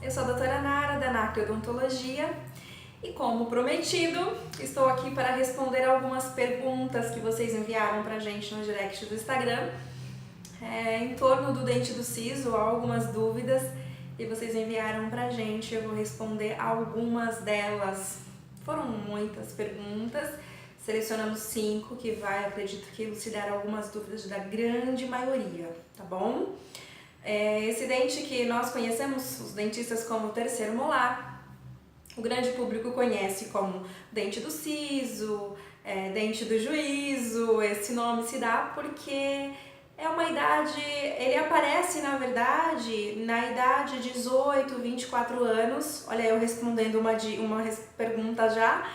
Eu sou a doutora Nara, da NAC Odontologia, e como prometido, estou aqui para responder algumas perguntas que vocês enviaram pra gente no direct do Instagram, em torno do dente do siso, algumas dúvidas, e vocês enviaram pra gente, eu vou responder algumas delas. Foram muitas perguntas, selecionamos 5 que acredito que elucidar algumas dúvidas da grande maioria, tá bom? Esse dente que nós conhecemos, os dentistas, como terceiro molar, o grande público conhece como dente do siso, dente do juízo. Esse nome se dá porque é uma idade, ele aparece na verdade na idade de 18, 24 anos. Olha, eu respondendo uma pergunta já.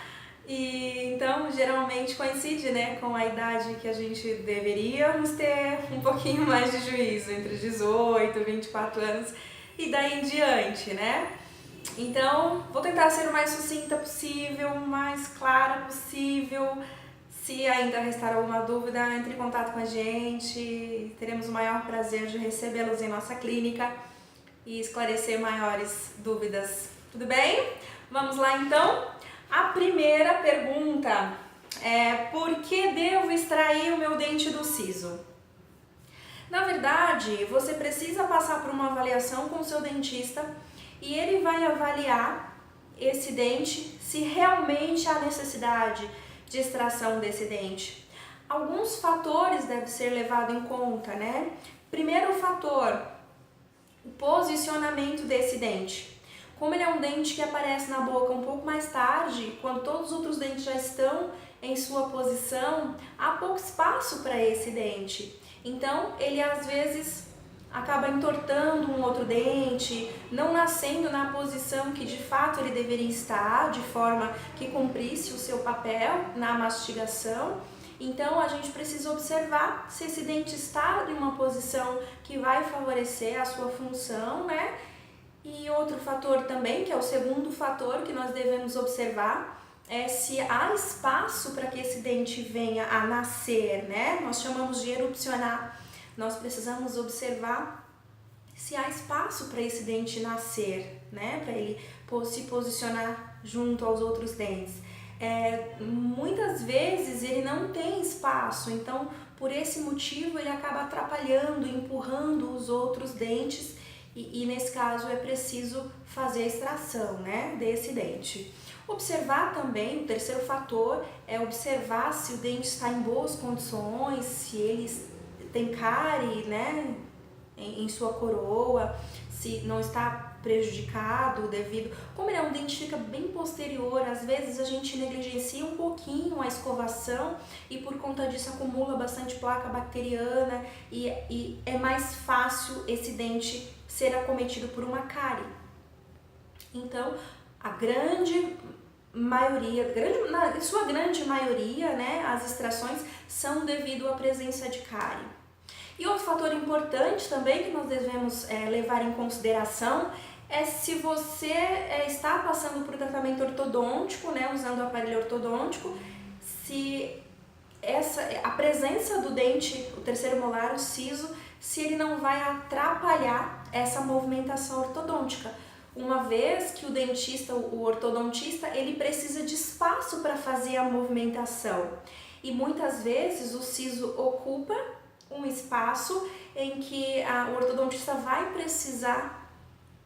E então geralmente coincide, né, com a idade que a gente deveríamos ter um pouquinho mais de juízo, entre 18 e 24 anos e daí em diante, né? Então vou tentar ser o mais sucinta possível, o mais clara possível. Se ainda restar alguma dúvida, entre em contato com a gente, teremos o maior prazer de recebê-los em nossa clínica e esclarecer maiores dúvidas. Tudo bem? Vamos lá então? A primeira pergunta é: por que devo extrair o meu dente do siso? Na verdade, você precisa passar por uma avaliação com o seu dentista e ele vai avaliar esse dente, se realmente há necessidade de extração desse dente. Alguns fatores devem ser levados em conta, né? Primeiro fator, o posicionamento desse dente. Como ele é um dente que aparece na boca um pouco mais tarde, quando todos os outros dentes já estão em sua posição, há pouco espaço para esse dente. Então, ele às vezes acaba entortando um outro dente, não nascendo na posição que de fato ele deveria estar, de forma que cumprisse o seu papel na mastigação. Então, a gente precisa observar se esse dente está em uma posição que vai favorecer a sua função, né? E outro fator também, que é o segundo fator que nós devemos observar, é se há espaço para que esse dente venha a nascer, né? Nós chamamos de erupcionar. Nós precisamos observar se há espaço para esse dente nascer, né? Para ele se posicionar junto aos outros dentes. Muitas vezes ele não tem espaço, então por esse motivo ele acaba atrapalhando, empurrando os outros dentes. E nesse caso é preciso fazer a extração, né, desse dente. Observar também, o terceiro fator é observar se o dente está em boas condições, se ele tem cárie, né, em sua coroa, se não está prejudicado devido... Como ele é um dente que fica bem posterior, às vezes a gente negligencia um pouquinho a escovação e por conta disso acumula bastante placa bacteriana e é mais fácil esse dente ser acometido por uma cárie. Então, a grande maioria, em sua grande maioria, né, as extrações são devido à presença de cárie. E outro fator importante também que nós devemos levar em consideração é se você está passando por tratamento ortodôntico, né, usando o aparelho ortodôntico, se a presença do dente, o terceiro molar, o siso, se ele não vai atrapalhar essa movimentação ortodôntica, uma vez que o dentista, o ortodontista, ele precisa de espaço para fazer a movimentação e muitas vezes o siso ocupa um espaço em que o ortodontista vai precisar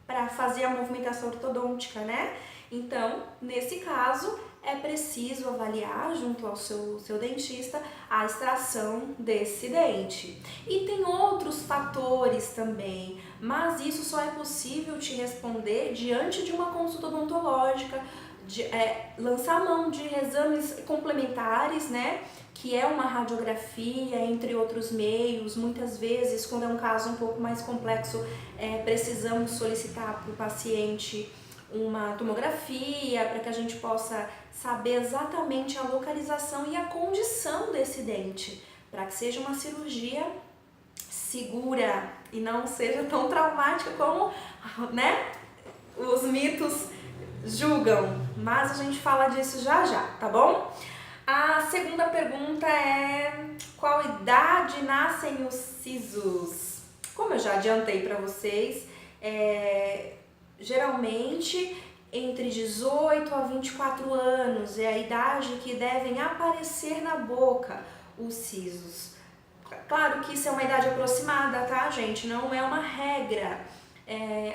para fazer a movimentação ortodôntica, né? Então, nesse caso, é preciso avaliar junto ao seu dentista a extração desse dente. E tem outros fatores também, mas isso só é possível te responder diante de uma consulta odontológica, lançar mão de exames complementares, né? Que é uma radiografia, entre outros meios. Muitas vezes, quando é um caso um pouco mais complexo, precisamos solicitar para o paciente uma tomografia para que a gente possa saber exatamente a localização e a condição desse dente, para que seja uma cirurgia segura e não seja tão traumática como, né, os mitos julgam. Mas a gente fala disso já já, tá bom? A segunda pergunta é: qual idade nascem os sisos? Como eu já adiantei para vocês, geralmente entre 18 a 24 anos é a idade que devem aparecer na boca os sisos. Claro que isso é uma idade aproximada, tá, gente? Não é uma regra.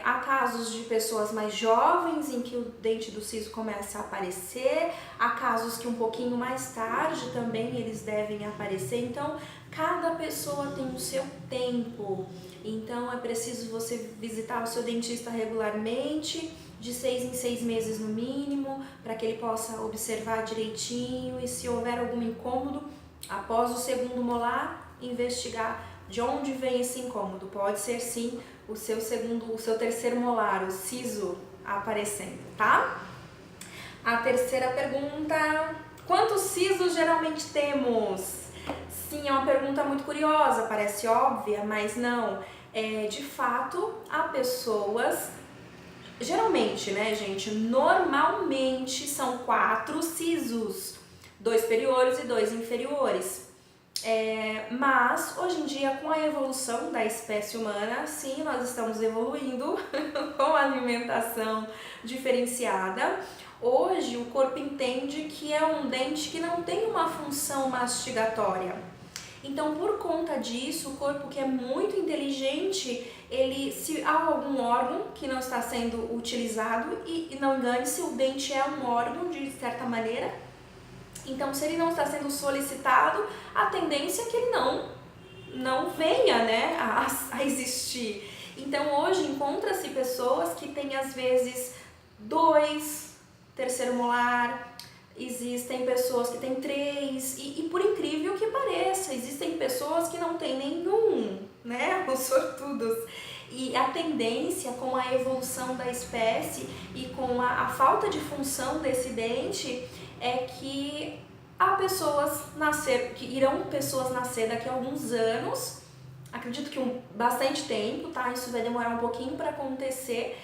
Há casos de pessoas mais jovens em que o dente do siso começa a aparecer, há casos que um pouquinho mais tarde também eles devem aparecer, então cada pessoa tem o seu tempo, então é preciso você visitar o seu dentista regularmente, de 6 em 6 meses no mínimo, para que ele possa observar direitinho e se houver algum incômodo, após o segundo molar, investigar de onde vem esse incômodo. Pode ser sim o seu terceiro molar, o siso aparecendo, tá? A terceira pergunta: quantos sisos geralmente temos? Sim, é uma pergunta muito curiosa, parece óbvia, mas não. De fato, há pessoas, geralmente, né, gente, normalmente são 4 sisos, 2 superiores e 2 inferiores. Mas hoje em dia, com a evolução da espécie humana, sim, nós estamos evoluindo com a alimentação diferenciada. Hoje o corpo entende que é um dente que não tem uma função mastigatória. Então, por conta disso, o corpo, que é muito inteligente, se há algum órgão que não está sendo utilizado, e não engane-se, o dente é um órgão de certa maneira. Então, se ele não está sendo solicitado, a tendência é que ele não venha, né, a existir. Então, hoje encontra-se pessoas que têm às vezes 2 terceiro molar, existem pessoas que têm 3 e por incrível que pareça, existem pessoas que não têm nenhum, né, os sortudos. E a tendência com a evolução da espécie e com a falta de função desse dente é que irão pessoas nascer daqui a alguns anos, acredito que bastante tempo, tá? Isso vai demorar um pouquinho para acontecer,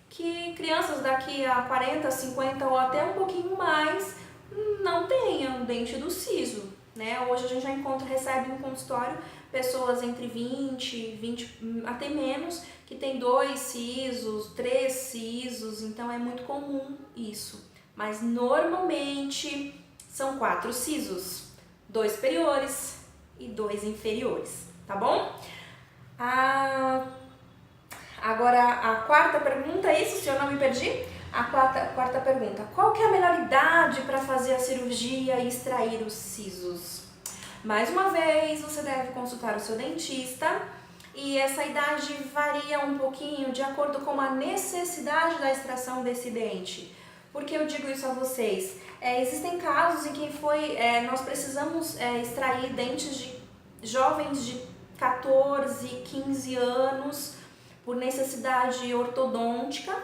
que crianças daqui a 40, 50 ou até um pouquinho mais não tenham dente do siso, né? Hoje a gente já recebe no consultório pessoas entre 20 até menos, que tem 2 sisos, 3 sisos, então é muito comum isso. Mas normalmente são 4 sisos, 2 superiores e 2 inferiores, tá bom? Agora a quarta pergunta, é isso, se eu não me perdi? A quarta pergunta: qual que é a melhor idade para fazer a cirurgia e extrair os sisos? Mais uma vez, você deve consultar o seu dentista, e essa idade varia um pouquinho de acordo com a necessidade da extração desse dente. Por que eu digo isso a vocês? Existem casos em que nós precisamos extrair dentes de jovens de 14, 15 anos por necessidade ortodôntica.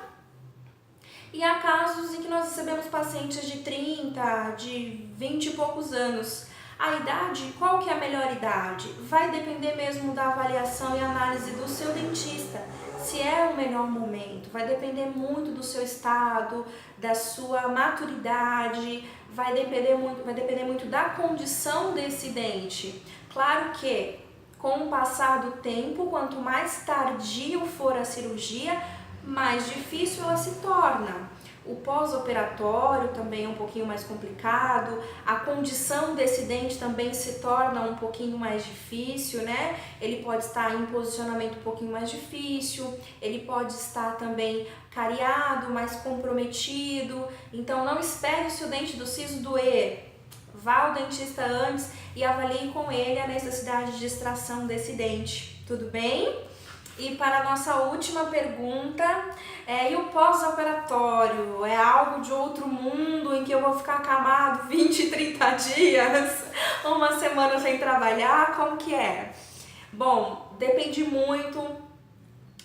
E há casos em que nós recebemos pacientes de 30, de 20 e poucos anos. A idade, qual que é a melhor idade? Vai depender mesmo da avaliação e análise do seu dentista. Se é o melhor momento, vai depender muito do seu estado, da sua maturidade, vai depender muito da condição desse dente. Claro que, com o passar do tempo, quanto mais tardio for a cirurgia, mais difícil ela se torna. O pós-operatório também é um pouquinho mais complicado, a condição desse dente também se torna um pouquinho mais difícil, né? Ele pode estar em posicionamento um pouquinho mais difícil, ele pode estar também cariado, mais comprometido. Então não espere o seu dente do siso doer. Vá ao dentista antes e avalie com ele a necessidade de extração desse dente, tudo bem? E para a nossa última pergunta, e o pós-operatório? É algo de outro mundo em que eu vou ficar acamado 20, 30 dias, uma semana sem trabalhar? Como que é? Bom, depende muito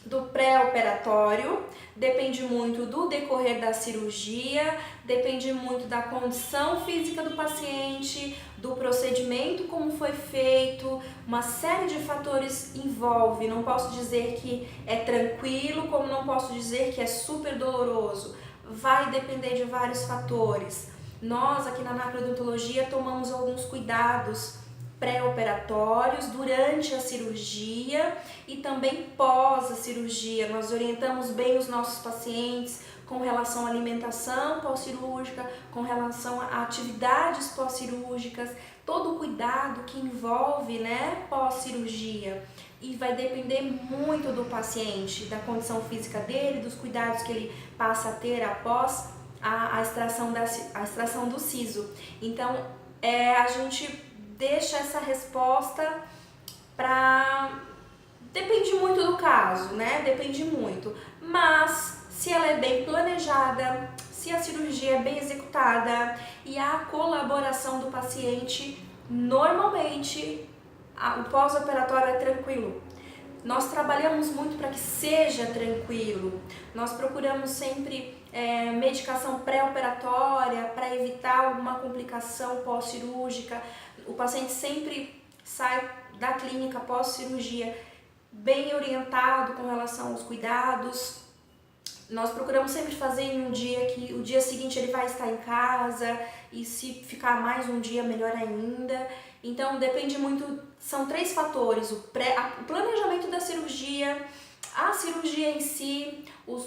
do pré-operatório, depende muito do decorrer da cirurgia, depende muito da condição física do paciente, do procedimento como foi feito, uma série de fatores envolve. Não posso dizer que é tranquilo, como não posso dizer que é super doloroso. Vai depender de vários fatores. Nós aqui na Macrodontologia tomamos alguns cuidados pré-operatórios, durante a cirurgia e também pós a cirurgia. Nós orientamos bem os nossos pacientes com relação à alimentação pós-cirúrgica, com relação a atividades pós-cirúrgicas, todo o cuidado que envolve, né, pós-cirurgia. E vai depender muito do paciente, da condição física dele, dos cuidados que ele passa a ter após a extração do siso. Então, a gente deixa essa resposta para... Depende muito do caso, né? Depende muito. Mas, se ela é bem planejada, se a cirurgia é bem executada e a colaboração do paciente, normalmente o pós-operatório é tranquilo. Nós trabalhamos muito para que seja tranquilo. Nós procuramos sempre medicação pré-operatória para evitar alguma complicação pós-cirúrgica. O paciente sempre sai da clínica pós-cirurgia bem orientado com relação aos cuidados. Nós procuramos sempre fazer em um dia que o dia seguinte ele vai estar em casa, e se ficar mais um dia, melhor ainda. Então depende muito, são 3 fatores: o planejamento da cirurgia, a cirurgia em si,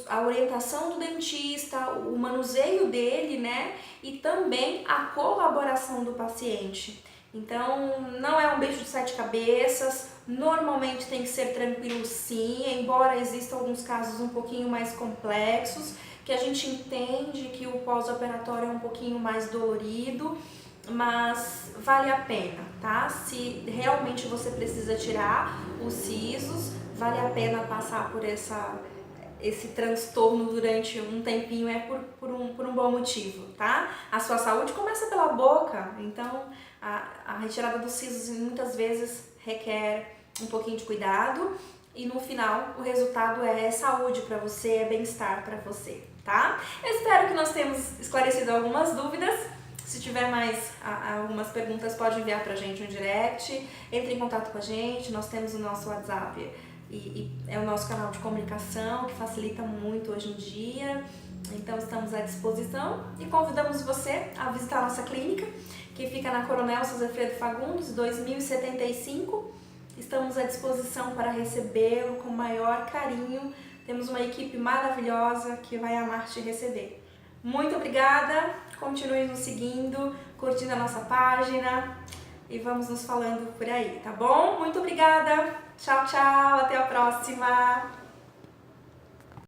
a orientação do dentista, o manuseio dele, né? E também a colaboração do paciente. Então não é um bicho de 7 cabeças, normalmente tem que ser tranquilo sim, embora existam alguns casos um pouquinho mais complexos, que a gente entende que o pós-operatório é um pouquinho mais dolorido, mas vale a pena, tá? Se realmente você precisa tirar os sisos, vale a pena passar por esse transtorno durante um tempinho, por um bom motivo, tá? A sua saúde começa pela boca, então a retirada dos sisos muitas vezes requer um pouquinho de cuidado e no final o resultado é saúde para você, é bem-estar para você, tá? Eu espero que nós tenhamos esclarecido algumas dúvidas. Se tiver mais algumas perguntas, pode enviar pra gente um direct, entre em contato com a gente, nós temos o nosso WhatsApp e é o nosso canal de comunicação que facilita muito hoje em dia, então estamos à disposição e convidamos você a visitar a nossa clínica, que fica na Coronel Zefredo Fagundes, 2075. Estamos à disposição para recebê-lo com o maior carinho, temos uma equipe maravilhosa que vai amar te receber. Muito obrigada, continue nos seguindo, curtindo a nossa página e vamos nos falando por aí, tá bom? Muito obrigada, tchau, tchau, até a próxima!